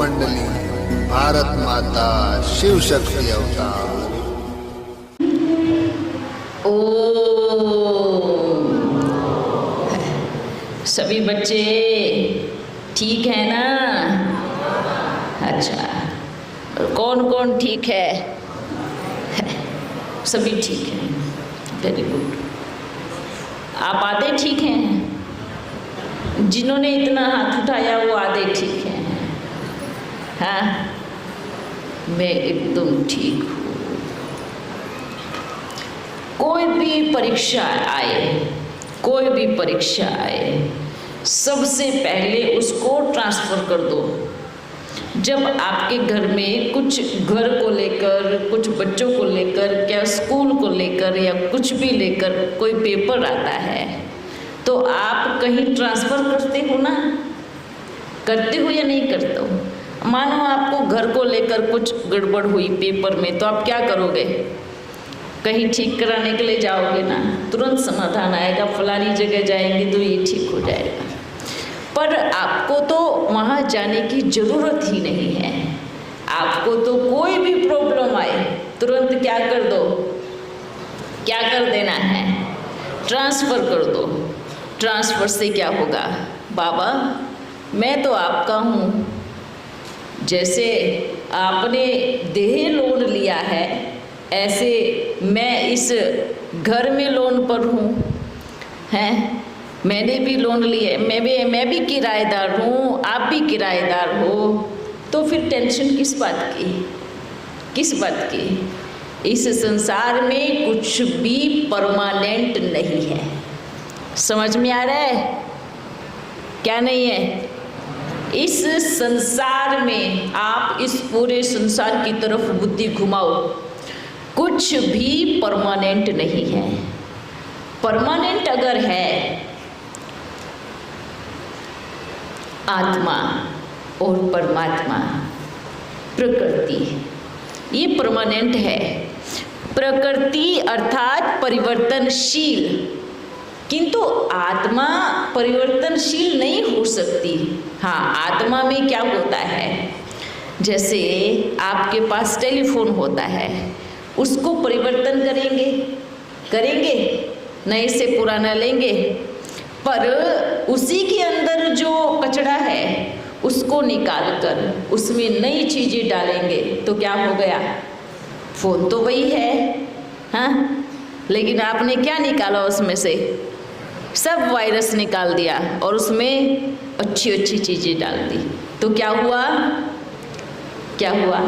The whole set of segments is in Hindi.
कुंडली, भारत माता शिव शक्ति अवतार। ओम। सभी बच्चे ठीक है ना? अच्छा, कौन कौन ठीक है? सभी ठीक हैं, वेरी गुड। आप आधे ठीक हैं? जिन्होंने इतना हाथ उठाया वो आधे ठीक हैं। हाँ, मैं एकदम ठीक हूँ। कोई भी परीक्षा आए, सबसे पहले उसको ट्रांसफ़र कर दो। जब आपके घर में कुछ घर को लेकर, कुछ बच्चों को लेकर, क्या स्कूल को लेकर या कुछ भी लेकर कोई पेपर आता है तो आप कहीं ट्रांसफ़र करते हो ना? करते हो या नहीं करते हो? मानो आपको घर को लेकर कुछ गड़बड़ हुई पेपर में, तो आप क्या करोगे? कहीं ठीक कराने के लिए जाओगे ना, तुरंत समाधान आएगा, फलानी जगह जाएंगे तो ये ठीक हो जाएगा। पर आपको तो वहाँ जाने की ज़रूरत ही नहीं है। आपको तो कोई भी प्रॉब्लम आए तुरंत क्या कर दो, क्या कर देना है? ट्रांसफ़र कर दो। ट्रांसफ़र से क्या होगा? बाबा मैं तो आपका हूँ, जैसे आपने देह लोन लिया है ऐसे मैं इस घर में लोन पर हूँ, हैं? मैंने भी लोन लिया, मैं भी किराएदार हूँ, आप भी किराएदार हो, तो फिर टेंशन किस बात की? किस बात की? इस संसार में कुछ भी परमानेंट नहीं है। समझ में आ रहा है? क्या नहीं है? इस संसार में आप इस पूरे संसार की तरफ बुद्धि घुमाओ, कुछ भी परमानेंट नहीं है। परमानेंट अगर है आत्मा और परमात्मा, प्रकृति, ये परमानेंट है। प्रकृति अर्थात परिवर्तनशील, किंतु आत्मा परिवर्तनशील नहीं हो सकती। हाँ, आत्मा में क्या होता है? जैसे आपके पास टेलीफोन होता है, उसको परिवर्तन करेंगे, नए से पुराना लेंगे, पर उसी के अंदर जो कचरा है उसको निकाल कर उसमें नई चीज़ें डालेंगे तो क्या हो गया? फ़ोन तो वही है, हाँ, लेकिन आपने क्या निकाला उसमें से? सब वायरस निकाल दिया और उसमें अच्छी अच्छी चीज़ें डाल दी, तो क्या हुआ? क्या हुआ?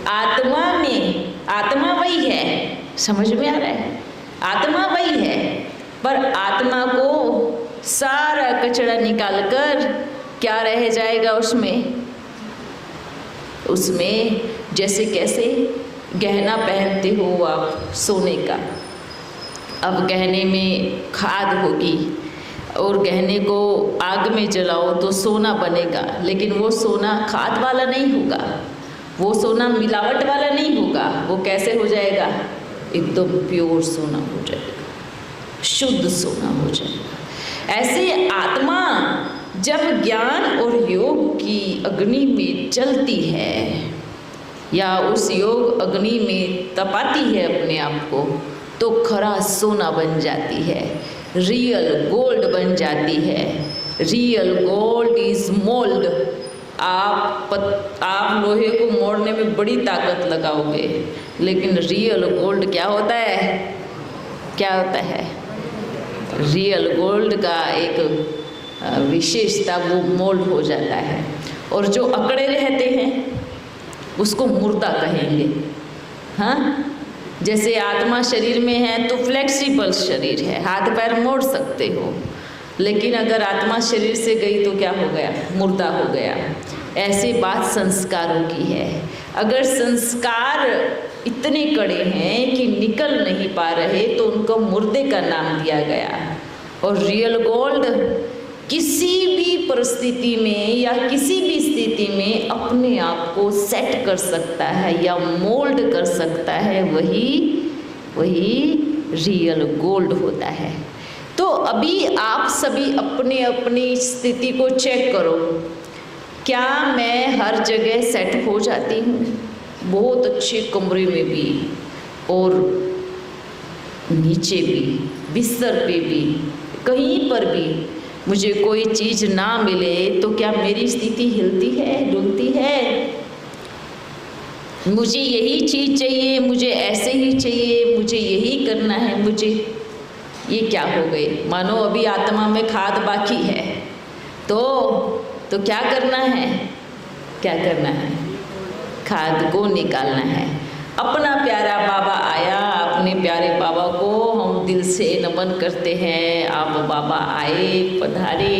आत्मा वही है। समझ में आ रहा है? आत्मा वही है, पर आत्मा को सारा कचरा निकालकर क्या रह जाएगा उसमें जैसे कैसे गहना पहनते हो आप सोने का, अब गहने में खाद होगी और गहने को आग में जलाओ तो सोना बनेगा, लेकिन वो सोना खाद वाला नहीं होगा, वो सोना मिलावट वाला नहीं होगा। वो कैसे हो जाएगा? एकदम प्योर सोना हो जाएगा, शुद्ध सोना हो जाएगा। ऐसे आत्मा जब ज्ञान और योग की अग्नि में जलती है या उस योग अग्नि में तपाती है अपने आप को, तो खरा सोना बन जाती है, रियल गोल्ड बन जाती है। Real gold is mould. आप लोहे को मोड़ने में बड़ी ताकत लगाओगे, लेकिन रियल गोल्ड क्या होता है? क्या होता है? रियल गोल्ड का एक विशेषता, वो मोल्ड हो जाता है, और जो अकड़े रहते हैं उसको मुर्दा कहेंगे। हाँ, जैसे आत्मा शरीर में है तो फ्लेक्सिबल शरीर है, हाथ पैर मोड़ सकते हो, लेकिन अगर आत्मा शरीर से गई तो क्या हो गया? मुर्दा हो गया। ऐसी बात संस्कारों की है। अगर संस्कार इतने कड़े हैं कि निकल नहीं पा रहे तो उनको मुर्दे का नाम दिया गया। और रियल गोल्ड किसी भी परिस्थिति में या किसी भी स्थिति में अपने आप को सेट कर सकता है या मोल्ड कर सकता है, वही रियल गोल्ड होता है। तो अभी आप सभी अपनी अपनी स्थिति को चेक करो क्या मैं हर जगह सेट हो जाती हूँ? बहुत अच्छे कमरे में भी और नीचे भी, बिस्तर पे भी, कहीं पर भी मुझे कोई चीज़ ना मिले तो क्या मेरी स्थिति हिलती है, डुलती है? मुझे यही चीज़ चाहिए, मुझे ऐसे ही चाहिए, मुझे यही करना है, मुझे ये क्या हो गए? मानो अभी आत्मा में खाद बाकी है, तो क्या करना है? क्या करना है? खाद को निकालना है। अपना प्यारा बाबा आया, अपने प्यारे बाबा को हम दिल से नमन करते हैं। आप बाबा आए, पधारे,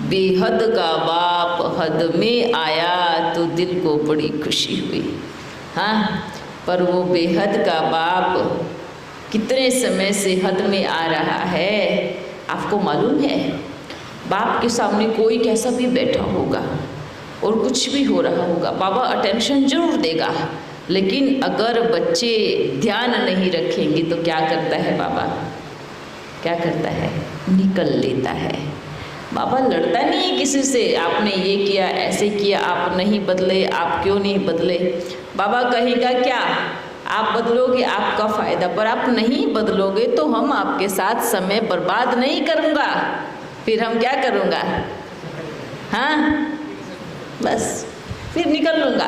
बेहद का बाप हद में आया तो दिल को बड़ी खुशी हुई। हाँ, पर वो बेहद का बाप कितने समय से हद में आ रहा है आपको मालूम है? बाप के सामने कोई कैसा भी बैठा होगा और कुछ भी हो रहा होगा, बाबा अटेंशन जरूर देगा, लेकिन अगर बच्चे ध्यान नहीं रखेंगे तो क्या करता है बाबा? क्या करता है? निकल लेता है। बाबा लड़ता नहीं है किसी से, आपने ये किया, ऐसे किया, आप नहीं बदले, आप क्यों नहीं बदले। बाबा कहेगा क्या? आप बदलोगे आपका फ़ायदा, पर आप नहीं बदलोगे तो हम आपके साथ समय बर्बाद नहीं करूँगा, फिर हम क्या करूँगा? हाँ, बस फिर निकल लूँगा।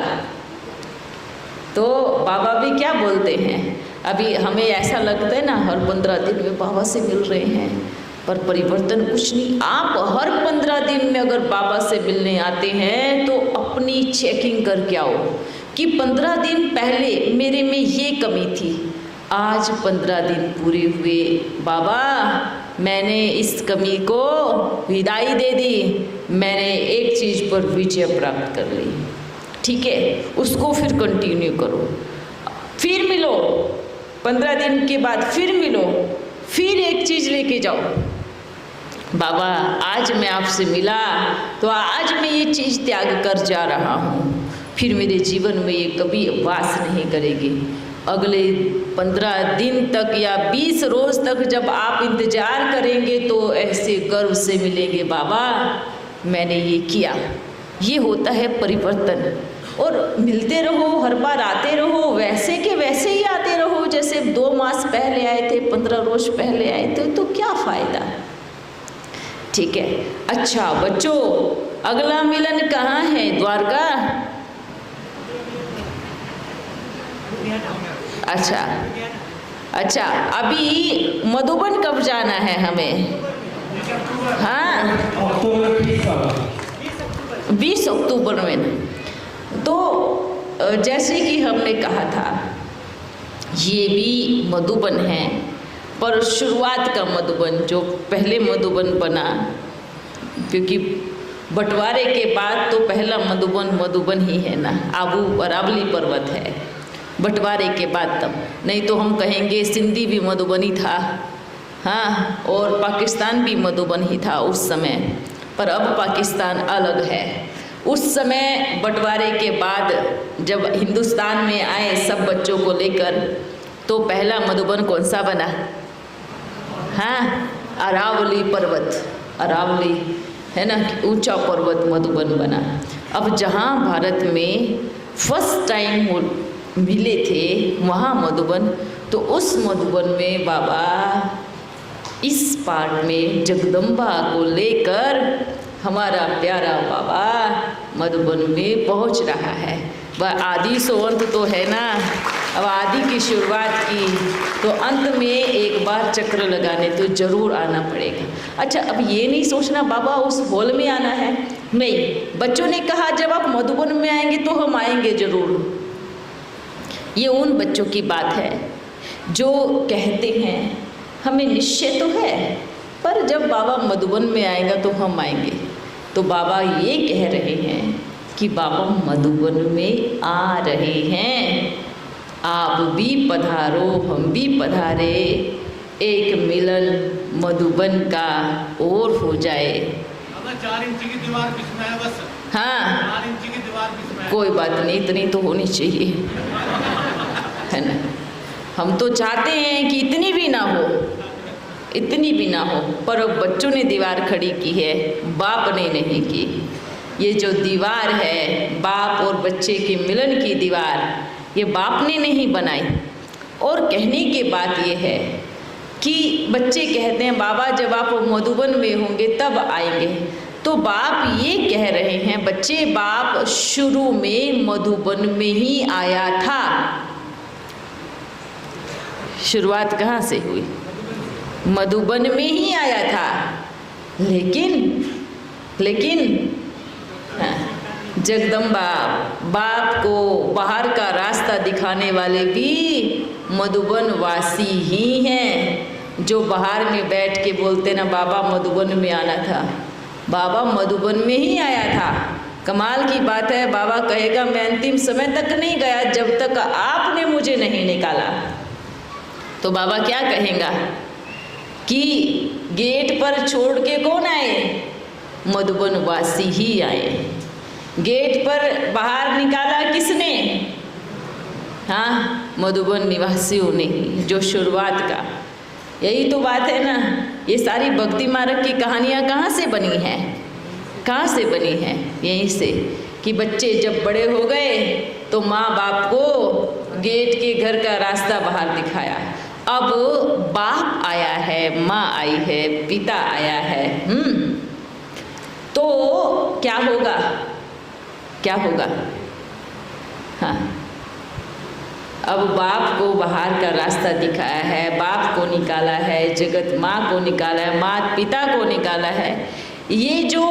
तो बाबा भी क्या बोलते हैं? अभी हमें ऐसा लगता है ना हर 15 दिन में बाबा से मिल रहे हैं, पर परिवर्तन कुछ नहीं। आप हर 15 दिन में अगर बाबा से मिलने आते हैं तो अपनी चेकिंग करके आओ कि 15 दिन पहले मेरे में ये कमी थी, आज 15 दिन पूरे हुए, बाबा मैंने इस कमी को विदाई दे दी, मैंने एक चीज़ पर विजय प्राप्त कर ली। ठीक है, उसको फिर कंटिन्यू करो, फिर मिलो 15 दिन के बाद, फिर मिलो, फिर एक चीज़ लेके जाओ। बाबा आज मैं आपसे मिला तो आज मैं ये चीज़ त्याग कर जा रहा हूँ, फिर मेरे जीवन में ये कभी वास नहीं करेगी। अगले 15 दिन तक या 20 रोज़ तक जब आप इंतज़ार करेंगे तो ऐसे गर्व से मिलेंगे, बाबा मैंने ये किया। ये होता है परिवर्तन। और मिलते रहो, हर बार आते रहो, वैसे के वैसे ही आते रहो जैसे 2 मास पहले आए थे, 15 रोज पहले आए थे, तो क्या फ़ायदा? ठीक है। अच्छा बच्चों, अगला मिलन कहाँ है? द्वारका? अच्छा, अभी मधुबन कब जाना है हमें? हाँ, 20 अक्टूबर में। तो जैसे कि हमने कहा था, ये भी मधुबन है, पर शुरुआत का मधुबन, जो पहले मधुबन बना, क्योंकि बंटवारे के बाद तो पहला मधुबन ही है ना, आबू अरावली पर्वत है, बंटवारे के बाद तब। नहीं तो हम कहेंगे सिंधी भी मधुबनी था, हाँ, और पाकिस्तान भी मधुबन ही था उस समय, पर अब पाकिस्तान अलग है। उस समय बंटवारे के बाद जब हिंदुस्तान में आए सब बच्चों को लेकर, तो पहला मधुबन कौन सा बना? हाँ, अरावली पर्वत, अरावली है ना, ऊंचा पर्वत मधुबन बना। अब जहाँ भारत में फर्स्ट टाइम मिले थे वहाँ मधुबन, तो उस मधुबन में बाबा इस पार्ट में जगदम्बा को लेकर हमारा प्यारा बाबा मधुबन में पहुंच रहा है। वह आदि सो अंत तो है ना, अब आदि की शुरुआत की तो अंत में एक बार चक्र लगाने तो जरूर आना पड़ेगा। अच्छा, अब ये नहीं सोचना बाबा उस हॉल में आना है, नहीं, बच्चों ने कहा जब आप मधुबन में आएंगे तो हम आएंगे जरूर। ये उन बच्चों की बात है जो कहते हैं हमें निश्चय तो है, पर जब बाबा मधुबन में आएगा तो हम आएंगे। तो बाबा ये कह रहे हैं कि बाबा मधुबन में आ रहे हैं, आप भी पधारो, हम भी पधारे, एक मिलन मधुबन का और हो जाए। 4 इंच की दीवार किसमें है बस? हाँ, 4 इंच की दीवार किसमें है? कोई बात नहीं, इतनी तो होनी चाहिए, है ना। हम तो चाहते हैं कि इतनी भी ना हो, इतनी भी ना हो, पर अब बच्चों ने दीवार खड़ी की है, बाप ने नहीं की। ये जो दीवार है बाप और बच्चे के मिलन की दीवार, ये बाप ने नहीं बनाई। और कहने की बात ये है कि बच्चे कहते हैं बाबा जब आप मधुबन में होंगे तब आएंगे, तो बाप ये कह रहे हैं बच्चे बाप शुरू में मधुबन में ही आया था। शुरुआत कहाँ से हुई? मधुबन में ही आया था। लेकिन जगदम्बा बाप को बाहर का रास्ता दिखाने वाले भी मधुबन वासी ही हैं, जो बाहर में बैठ के बोलते ना बाबा मधुबन में आना था, बाबा मधुबन में ही आया था। कमाल की बात है, बाबा कहेगा मैं अंतिम समय तक नहीं गया जब तक आपने मुझे नहीं निकाला। तो बाबा क्या कहेगा कि गेट पर छोड़ के कौन आए? मधुबन वासी ही आए। गेट पर बाहर निकाला किसने? हाँ, मधुबन निवासियों ने, जो शुरुआत का। यही तो बात है ना। ये सारी भक्ति मार्ग की कहानियाँ कहाँ से बनी हैं? कहाँ से बनी हैं? यहीं से कि बच्चे जब बड़े हो गए तो माँ बाप को गेट के घर का रास्ता बाहर दिखाया। अब बाप आया है, माँ आई है, पिता आया है। तो क्या होगा? क्या होगा? हाँ, अब बाप को बाहर का रास्ता दिखाया है, बाप को निकाला है, जगत माँ को निकाला है, माँ पिता को निकाला है। ये जो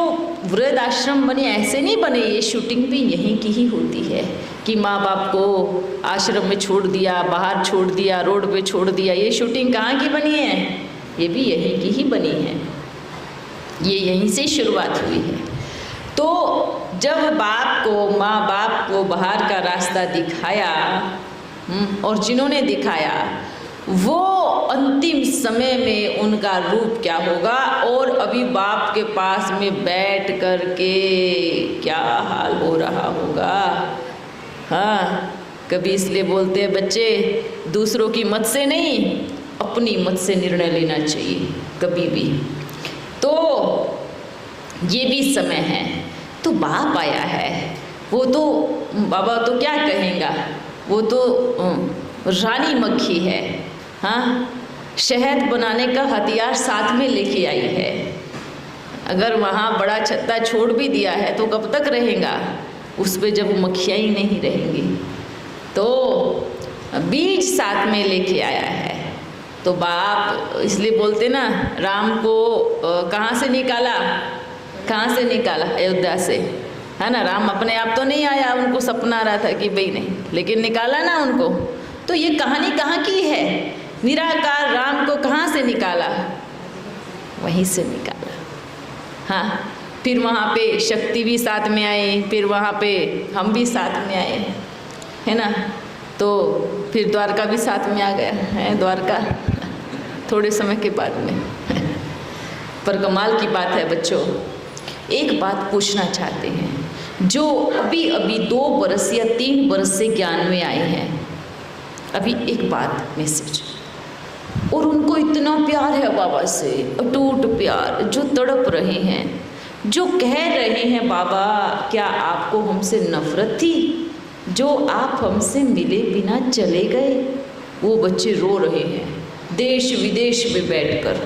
वृद्ध आश्रम बने ऐसे नहीं बने, ये शूटिंग भी यहीं की ही होती है कि माँ बाप को आश्रम में छोड़ दिया, बाहर छोड़ दिया, रोड पे छोड़ दिया। ये शूटिंग कहाँ की बनी है? ये भी यहीं की ही बनी है। ये यहीं से शुरुआत हुई है। तो जब बाप को, माँ बाप को बाहर का रास्ता दिखाया और जिन्होंने दिखाया वो अंतिम समय में उनका रूप क्या होगा, और अभी बाप के पास में बैठ कर के क्या हाल हो रहा होगा। हाँ, कभी इसलिए बोलते हैं बच्चे दूसरों की मत से नहीं, अपनी मत से निर्णय लेना चाहिए कभी भी। तो ये भी समय है। तो बाप आया है, वो तो बाबा तो क्या कहेगा, वो तो रानी मक्खी है। हाँ, शहद बनाने का हथियार साथ में लेके आई है। अगर वहाँ बड़ा छत्ता छोड़ भी दिया है तो कब तक रहेगा उस पे, जब मक्खियाँ ही नहीं रहेंगी। तो बीज साथ में लेके आया है। तो बाप इसलिए बोलते ना, राम को कहाँ से निकाला? कहाँ से निकाला? अयोध्या से, है ना। राम अपने आप तो नहीं आया, उनको सपना आ रहा था कि भाई नहीं, लेकिन निकाला ना उनको। तो ये कहानी कहाँ की है? निराकार राम को कहाँ से निकाला? वहीं से निकाला। हाँ, फिर वहाँ पे शक्ति भी साथ में आई, फिर वहाँ पे हम भी साथ में आए, है ना। तो फिर द्वारका भी साथ में आ गया है, द्वारका थोड़े समय के बाद में। पर कमाल की बात है बच्चों, एक बात पूछना चाहते हैं। जो अभी अभी 2 बरस या 3 बरस से ज्ञान में आए हैं, अभी एक बात मैसेज, और उनको इतना प्यार है बाबा से, अटूट प्यार, जो तड़प रहे हैं, जो कह रहे हैं बाबा क्या आपको हमसे नफरत थी, जो आप हमसे मिले बिना चले गए। वो बच्चे रो रहे हैं, देश विदेश में बैठकर,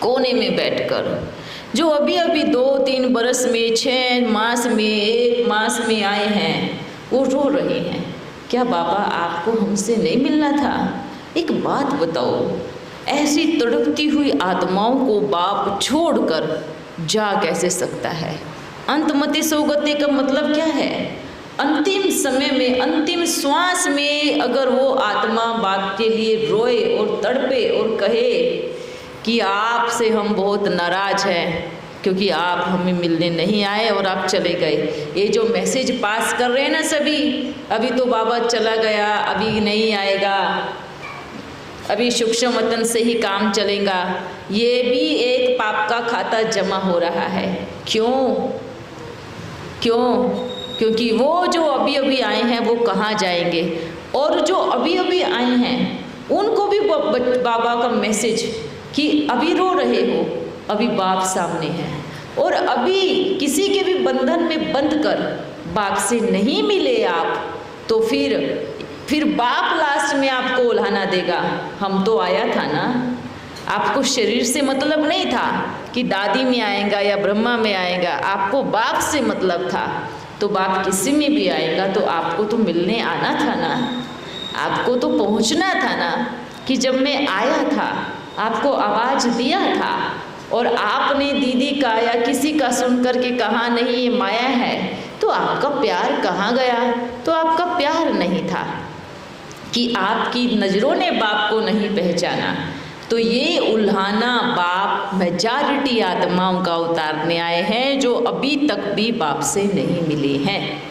कोने में बैठकर, जो अभी अभी 2-3 बरस में, 6 मास में, 1 मास में आए हैं, वो रो रहे हैं। क्या बाबा आपको हमसे नहीं मिलना था? एक बात बताओ, ऐसी तड़पती हुई आत्माओं को बाप छोड़कर जा कैसे सकता है? अंतमति सौगति का मतलब क्या है? अंतिम समय में, अंतिम श्वास में अगर वो आत्मा बाप के लिए रोए और तड़पे और कहे कि आपसे हम बहुत नाराज हैं क्योंकि आप हमें मिलने नहीं आए और आप चले गए। ये जो मैसेज पास कर रहे हैं ना सभी, अभी तो बाबा चला गया, अभी नहीं आएगा, अभी सूक्ष्म वतन से ही काम चलेगा, ये भी एक पाप का खाता जमा हो रहा है। क्यों? क्योंकि वो जो अभी अभी आए हैं वो कहाँ जाएंगे, और जो अभी अभी आए हैं उनको भी बाबा का मैसेज कि अभी रो रहे हो, अभी बाप सामने है, और अभी किसी के भी बंधन में बंध कर बाप से नहीं मिले आप, तो फिर बाप लास्ट में आपको उल्हाना देगा। हम तो आया था ना, आपको शरीर से मतलब नहीं था कि दादी में आएगा या ब्रह्मा में आएगा, आपको बाप से मतलब था। तो बाप किसी में भी आएगा तो आपको तो मिलने आना था ना, आपको तो पहुंचना था ना। कि जब मैं आया था आपको आवाज़ दिया था और आपने दीदी का या किसी का सुन कर के कहा नहीं ये माया है, तो आपका प्यार कहाँ गया? तो आपका प्यार नहीं था कि आपकी नज़रों ने बाप को नहीं पहचाना। तो ये उल्हाना बाप मेजॉरिटी आत्माओं का उतारने आए हैं जो अभी तक भी बाप से नहीं मिले हैं।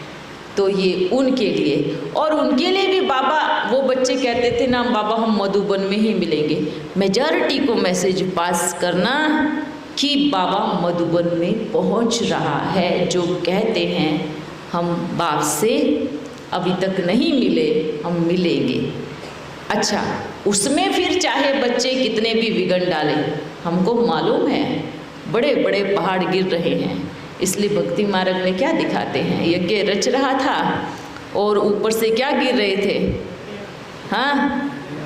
तो ये उनके लिए, और उनके लिए भी बाबा, वो बच्चे कहते थे ना बाबा हम मधुबन में ही मिलेंगे, मेजॉरिटी को मैसेज पास करना कि बाबा मधुबन में पहुंच रहा है। जो कहते हैं हम बाप से अभी तक नहीं मिले, हम मिलेंगे। अच्छा, उसमें फिर चाहे बच्चे कितने भी बिगड़ डालें, हमको मालूम है बड़े बड़े पहाड़ गिर रहे हैं। इसलिए भक्ति मार्ग में क्या दिखाते हैं, यज्ञ रच रहा था और ऊपर से क्या गिर रहे थे? हाँ,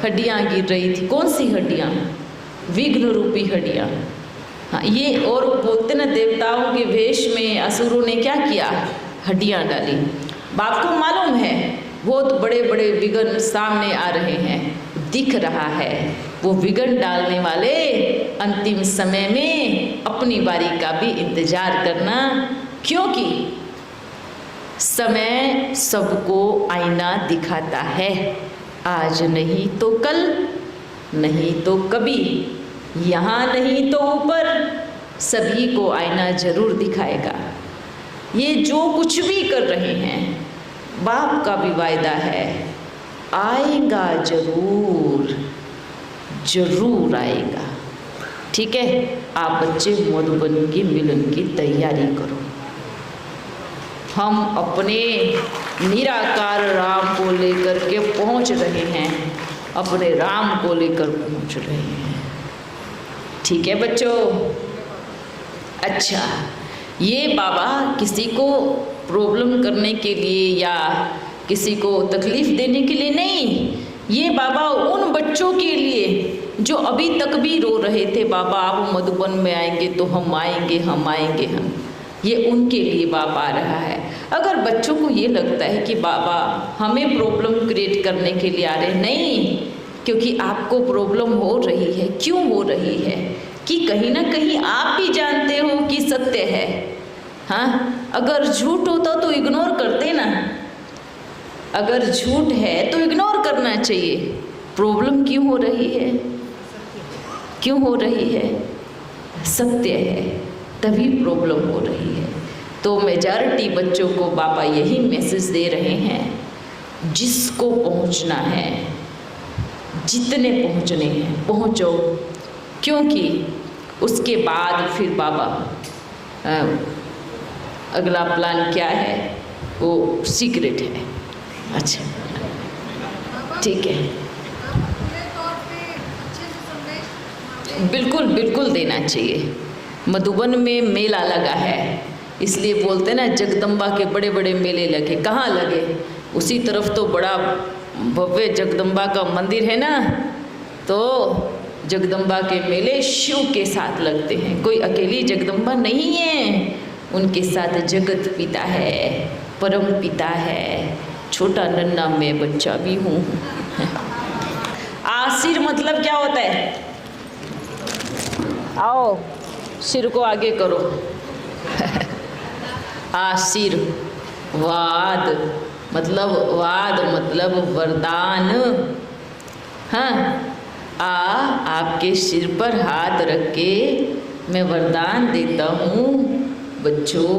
हड्डियाँ गिर रही थी। कौन सी हड्डियाँ? विघ्न रूपी हड्डियाँ। हाँ, ये और बोलते ना देवताओं के वेश में असुरों ने क्या किया? हड्डियाँ डाली। बाप को मालूम है बहुत बड़े बड़े विघ्न सामने आ रहे हैं, दिख रहा है। वो विघ्न डालने वाले अंतिम समय में अपनी बारी का भी इंतजार करना, क्योंकि समय सबको आईना दिखाता है। आज नहीं तो कल, नहीं तो कभी, यहाँ नहीं तो ऊपर, सभी को आईना जरूर दिखाएगा। ये जो कुछ भी कर रहे हैं बाप का भी वायदा है, आएगा जरूर, जरूर आएगा। ठीक है, आप बच्चे मधुबन की मिलन की तैयारी करो। हम अपने निराकार राम को लेकर के पहुंच रहे हैं, अपने राम को लेकर पहुंच रहे हैं। ठीक है बच्चों? अच्छा, ये बाबा किसी को प्रॉब्लम करने के लिए या किसी को तकलीफ देने के लिए नहीं, ये बाबा उन बच्चों के लिए जो अभी तक भी रो रहे थे बाबा आप मधुबन में आएंगे तो हम आएंगे, हम आएंगे, हम, ये उनके लिए बाबा आ रहा है। अगर बच्चों को ये लगता है कि बाबा हमें प्रॉब्लम क्रिएट करने के लिए आ रहे, नहीं, क्योंकि आपको प्रॉब्लम हो रही है। क्यों हो रही है? कि कहीं ना कहीं आप भी जानते हो कि सत्य है। हाँ, अगर झूठ होता तो इग्नोर करते ना, अगर झूठ है तो इग्नोर करना चाहिए। प्रॉब्लम क्यों हो रही है? क्यों हो रही है? सत्य है, तभी प्रॉब्लम हो रही है। तो मेजॉरिटी बच्चों को बाबा यही मैसेज दे रहे हैं, जिसको पहुंचना है, जितने पहुंचने हैं पहुंचो, क्योंकि उसके बाद फिर बाबा अगला प्लान क्या है वो सीक्रेट है। अच्छा, ठीक है, बिल्कुल बिल्कुल देना चाहिए। मधुबन में मेला लगा है, इसलिए बोलते ना जगदम्बा के बड़े बड़े मेले लगे। कहाँ लगे? उसी तरफ तो बड़ा भव्य जगदम्बा का मंदिर है ना, तो जगदम्बा के मेले शिव के साथ लगते हैं। कोई अकेली जगदम्बा नहीं है, उनके साथ जगत पिता है, परम पिता है, छोटा नन्ना मैं बच्चा भी हूँ। आशीर मतलब क्या होता है? आओ सिर को आगे करो। आशीर्वाद मतलब वरदान। हाँ, आपके सिर पर हाथ रख के मैं वरदान देता हूँ, बच्चों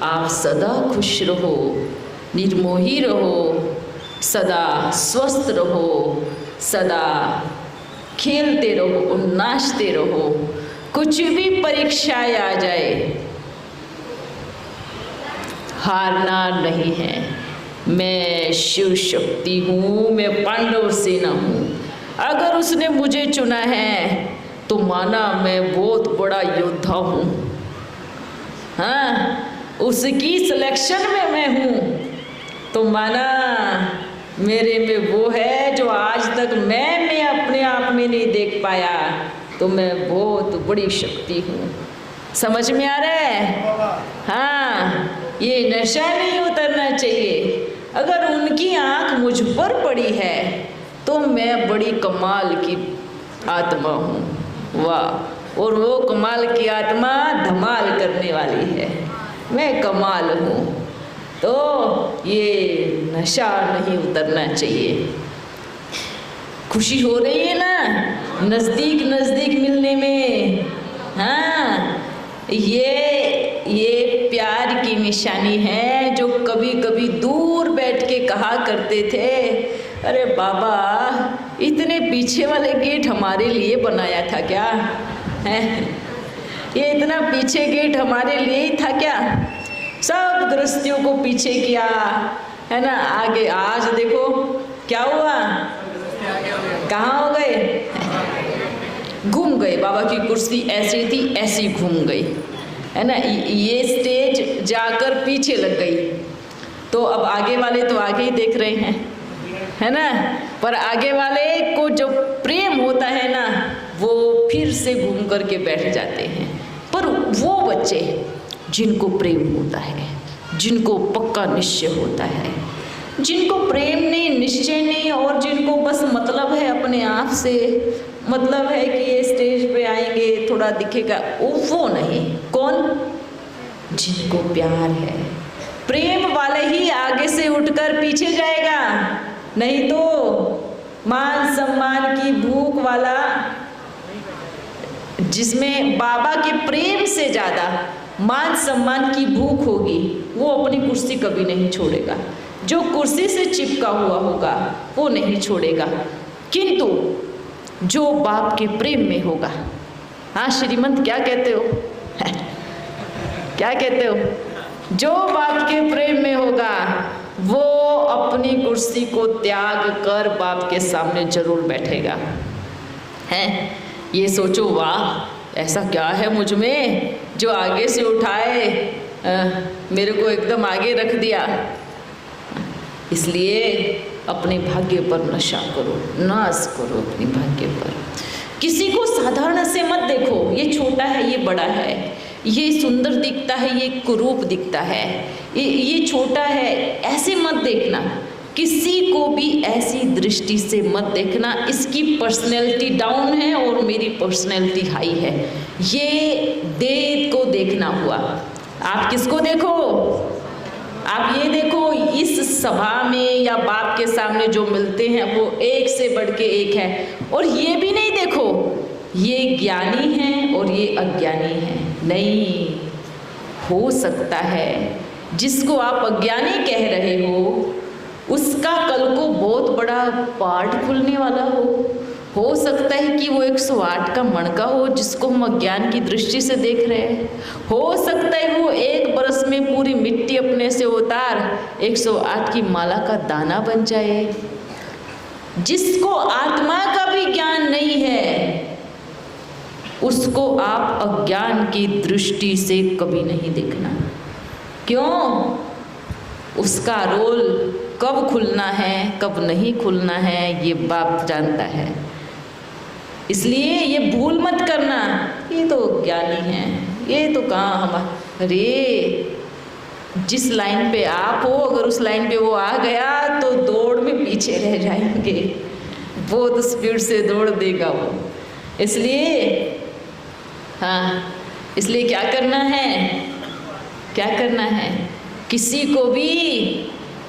आप सदा खुश रहो, निर्मोही रहो, सदा स्वस्थ रहो, सदा खेलते रहो, नाचते रहो। कुछ भी परीक्षाएं आ जाए, हारना नहीं है। मैं शिव शक्ति हूँ, मैं पांडव सेना हूँ। अगर उसने मुझे चुना है तो माना मैं बहुत बड़ा योद्धा हूँ। हाँ, उसकी सिलेक्शन में मैं हूँ तो माना मेरे में वो है जो आज तक मैं अपने आप में नहीं देख पाया, तो मैं बहुत बड़ी शक्ति हूँ। समझ में आ रहा है? हाँ, ये नशा नहीं उतरना चाहिए। अगर उनकी आँख मुझ पर पड़ी है तो मैं बड़ी कमाल की आत्मा हूँ। वाह! और वो कमाल की आत्मा धमाल करने वाली है। मैं कमाल हूँ। तो ये नशा नहीं उतरना चाहिए। खुशी हो रही है ना नज़दीक नज़दीक मिलने में। हाँ, ये प्यार की निशानी है। जो कभी कभी दूर बैठ के कहा करते थे, अरे बाबा इतने पीछे वाले गेट हमारे लिए बनाया था क्या है? ये इतना पीछे गेट हमारे लिए ही था क्या? सब गृहस्थियों को पीछे किया है ना, आगे। आज देखो क्या हुआ, कहाँ हो गए? घूम गए। बाबा की कुर्सी ऐसी थी, ऐसी घूम गई है ना। ये स्टेज जाकर पीछे लग गई। तो अब आगे वाले तो आगे ही देख रहे हैं, है ना। पर आगे वाले को जो प्रेम होता है ना, वो फिर से घूम करके बैठ जाते हैं। पर वो बच्चे जिनको प्रेम होता है, जिनको पक्का निश्चय होता है, जिनको प्रेम नहीं, निश्चय नहीं, और जिनको बस मतलब है अपने आप से, मतलब है कि ये स्टेज पे आएंगे थोड़ा दिखेगा, वो नहीं। कौन? जिनको प्यार है। प्रेम वाले ही आगे से उठकर पीछे जाएगा, नहीं तो मान सम्मान की भूख वाला, जिसमें बाबा के प्रेम से ज़्यादा मान सम्मान की भूख होगी, वो अपनी कुर्सी कभी नहीं छोड़ेगा। जो कुर्सी से चिपका हुआ होगा वो नहीं छोड़ेगा। किंतु जो बाप के प्रेम में होगा, हाँ श्रीमंत क्या कहते हो? क्या कहते हो? जो बाप के प्रेम में होगा वो अपनी कुर्सी को त्याग कर बाप के सामने जरूर बैठेगा। हैं? ये सोचो, वाह ऐसा क्या है मुझ में जो आगे से उठाए मेरे को एकदम आगे रख दिया। इसलिए अपने भाग्य पर नशा करो, नाश करो अपने भाग्य पर। किसी को साधारण से मत देखो, ये छोटा है, ये बड़ा है, ये सुंदर दिखता है, ये कुरूप दिखता है, ये छोटा है, ऐसे मत देखना। किसी को भी ऐसी दृष्टि से मत देखना, इसकी पर्सनैलिटी डाउन है और मेरी पर्सनैलिटी हाई है, ये देह को देखना हुआ। आप किसको देखो? आप ये देखो, इस सभा में या बाप के सामने जो मिलते हैं वो एक से बढ़ के एक है। और ये भी नहीं देखो ये ज्ञानी हैं और ये अज्ञानी हैं। नहीं, हो सकता है जिसको आप अज्ञानी कह रहे हो उसका कल को बहुत बड़ा पार्ट खुलने वाला हो सकता है कि वो 108 का मणका हो जिसको हम अज्ञान की दृष्टि से देख रहे हैं। हो सकता है वो 1 बरस में पूरी मिट्टी अपने से उतार 108 की माला का दाना बन जाए। जिसको आत्मा का भी ज्ञान नहीं है उसको आप अज्ञान की दृष्टि से कभी नहीं देखना। क्यों? उसका रोल कब खुलना है कब नहीं खुलना है ये बाप जानता है। इसलिए ये भूल मत करना, ये तो ज्ञानी हैं, ये तो कहाँ हम। अरे जिस लाइन पे आप हो अगर उस लाइन पे वो आ गया तो दौड़ में पीछे रह जाएंगे, बहुत स्पीड से दौड़ देगा वो। इसलिए हाँ, इसलिए क्या करना है, क्या करना है, किसी को भी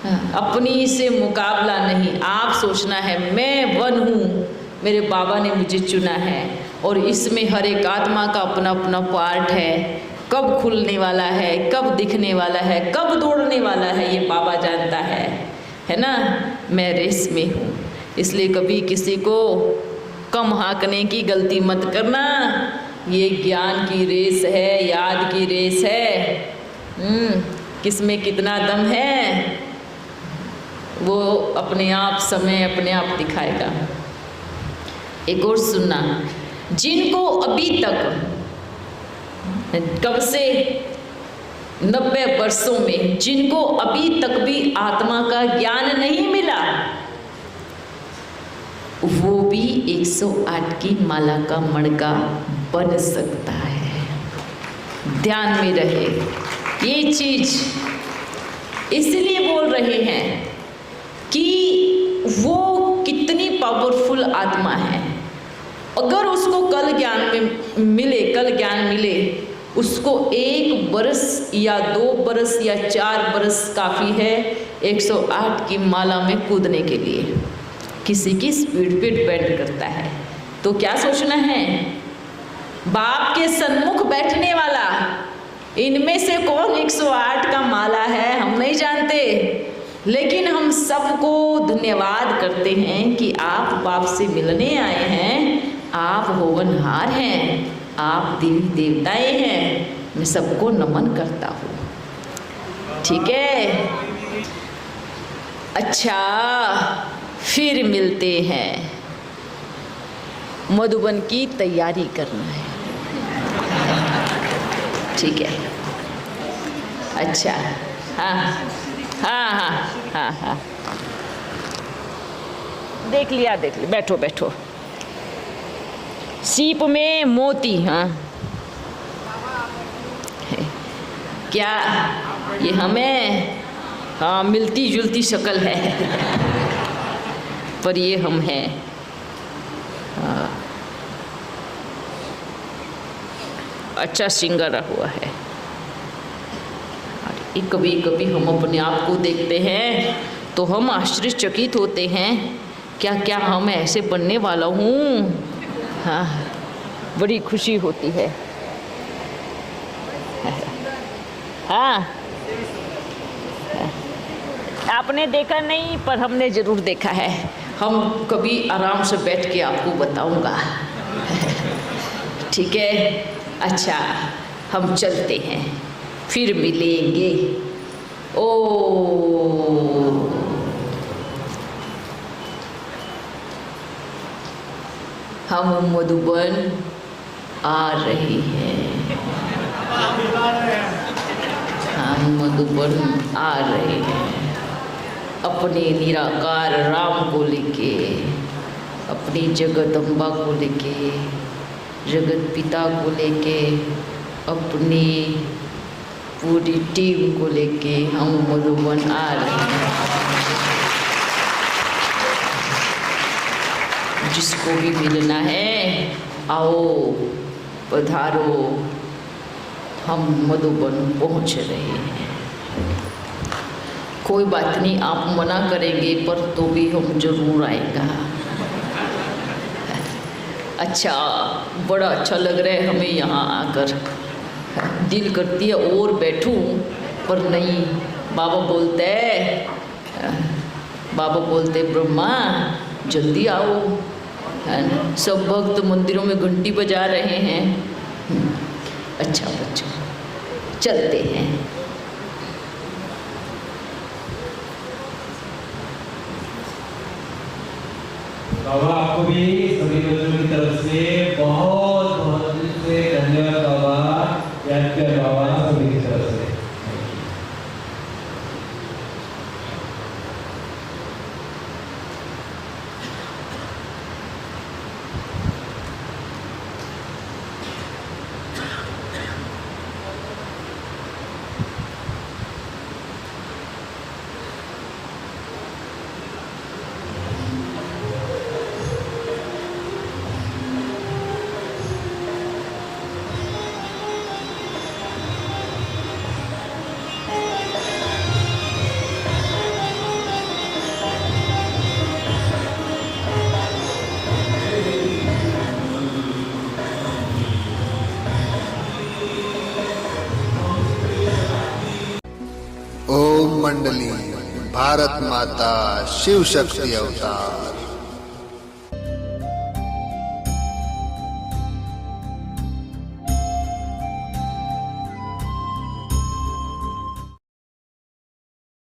अपनी से मुकाबला नहीं। आप सोचना है मैं वन हूँ, मेरे बाबा ने मुझे चुना है और इसमें हर एक आत्मा का अपना अपना पार्ट है। कब खुलने वाला है, कब दिखने वाला है, कब दौड़ने वाला है, ये बाबा जानता है ना। मैं रेस में हूँ, इसलिए कभी किसी को कम हाँकने की गलती मत करना। ये ज्ञान की रेस है, याद की रेस है। किसमें कितना दम है वो अपने आप समय अपने आप दिखाएगा। एक और सुनना, जिनको अभी तक कब से 90 वर्षों में जिनको अभी तक भी आत्मा का ज्ञान नहीं मिला, वो भी 108 की माला का मणका बन सकता है। ध्यान में रहे ये चीज, इसलिए बोल रहे हैं कि वो कितनी पावरफुल आत्मा है। अगर उसको कल ज्ञान मिले, उसको 1 बरस या 2 बरस या 4 बरस काफ़ी है 108 की माला में कूदने के लिए। किसी की स्पीड पे डिपेंड करता है। तो क्या सोचना है, बाप के सन्मुख बैठने वाला, इनमें से कौन 108 का माला है हम नहीं जानते, लेकिन हम सबको धन्यवाद करते हैं कि आप बाप से मिलने आए हैं, आप होवनहार हैं, आप देवी देवताएं हैं। मैं सबको नमन करता हूँ। ठीक है, अच्छा फिर मिलते हैं। मधुबन की तैयारी करना है। ठीक है, अच्छा, हाँ, देख लिया, बैठो बैठो। सीप में मोती, हाँ क्या ये हमें, हाँ मिलती जुलती शक्ल है पर ये हम हैं। हाँ, अच्छा श्रृंगारा हुआ है। कभी कभी हम अपने आप को देखते हैं तो हम आश्चर्यचकित होते हैं, क्या हम ऐसे बनने वाला हूँ। हाँ, बड़ी खुशी होती है। हाँ, आपने देखा नहीं पर हमने ज़रूर देखा है। हम कभी आराम से बैठ के आपको बताऊंगा। ठीक है, अच्छा हम चलते हैं, फिर मिलेंगे। ओ हम मधुबन आ रहे हैं, हम मधुबन आ रहे हैं अपने निराकार राम को लेके, अपनी जगदम्बा को लेके, जगत पिता को लेके, अपनी पूरी टीम को लेके हम मधुबन आ रहे हैं। जिसको भी मिलना है आओ पधारो, हम मधुबन पहुंच रहे हैं। कोई बात नहीं, आप मना करेंगे पर तो भी हम जरूर आएगा। अच्छा, बड़ा अच्छा लग रहा है हमें यहाँ आकर। दिल करती है और बैठूं पर नहीं, बाबा बोलते ब्रह्मा जल्दी आओ, है ना। सब भक्त मंदिरों में घंटी बजा रहे हैं। अच्छा बच्चों, चलते हैं। बाबा आपको भी सभी बच्चों की तरफ से बहुत बहुत दिल से धन्यवाद बाबा, याद कर बाबा सभी की तरफ से। ओम मंडली भारत माता शिव शक्ति अवतार।